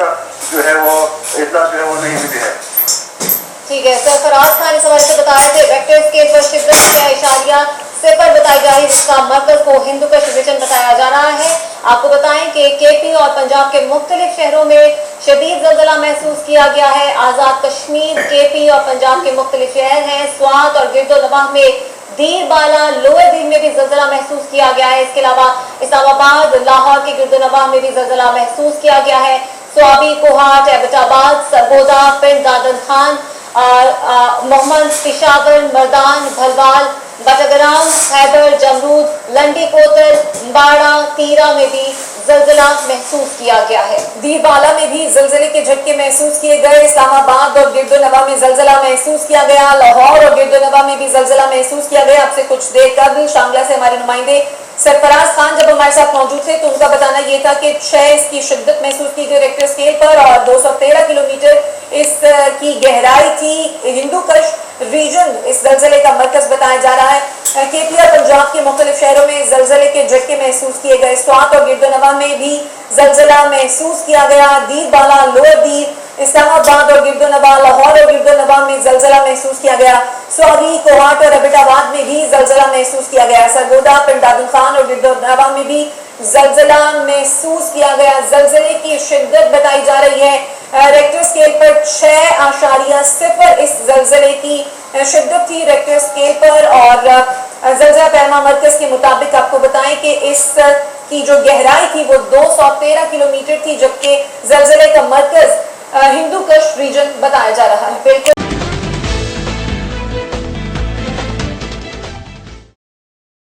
जो है वो इतना जो है वो नहीं मिली है। ठीक है, सरफराज खान इस हवाले से बता रहे थे वेक्टर स्केल पर शिद्दत से इशारिया सिफर बताई जा रही, जिसका मरकज को हिंदुकुश रीजन बताया जा रहा है। आपको बताएं कि केपी और पंजाब के मुख्तलिफ शहरों में शदीद जल्जला महसूस किया गया है। आज़ाद कश्मीर, केपी और पंजाब के मुख्तलिफ शहर हैं। स्वात और गिरदोनवाह में, दीर बाला, लोअर दीन में भी जल्जला महसूस किया गया है। इसके अलावा इस्लामाबाद, लाहौर के गिरदोनवाह में भी जल्जला महसूस किया गया है। स्वाबी, कोहाट, एबटाबाद, सरगोदा, पिंड दादन खान, मोहम्मद, पिशावर, मर्दान, भलवाल, बटग्राम, खैबर, जमरूद, लंडी कोतल, बाड़ा, तीरा में भी जल्जला महसूस किया गया है। दीरबाला में भी जल्जले के झटके महसूस किए गए। इस्लामाबाद और गिरदोनवाह में जल्जला महसूस किया गया। लाहौर और गिरदोनवाह में भी जल्जला महसूस किया गया। आपसे कुछ देर कबल शांगला से हमारे नुमाइंदे सरफराज खान जब हमारे साथ मौजूद थे तो उनका बताना यह था कि 6 इसकी शिद्दत महसूस की गई रेक्टर स्केल पर और 213 किलोमीटर इसकी गहराई थी। हिंदुकुश रीजन इस जल्जले का मरकज बताया जा रहा है। केपी और पंजाब के मुख्तलिफ शहरों में जल्जले के झटके महसूस किए गए। स्वात और गिरदोनवाह में भी जल्जला महसूस किया गया। दीर बाला, लोअर दीर, इस्लामाबाद और गिरदोनवाह, लाहौर और गिरदोनवाह में जल्जला महसूस किया गया। स्वाबी, कोहाट और एबटाबाद में भी जल्जला महसूस किया गया। सरगोदा, पिंड दादन खान और गिरदोनवाह में भी जल्जला महसूस किया गया। जल्जले की शिद्दत बताई जा रही है। रेक्टर स्केल पर 6.0 इस जल्जले की शिद्दत थी रेक्टर स्केल पर। और जल्जला पैमा मरकज के मुताबिक आपको बताएं कि इस की जो गहराई थी वो 213 किलोमीटर थी, जबकि जल्जले का मरकज हिंदुकुश रीजन बताया जा रहा है। बिल्कुल।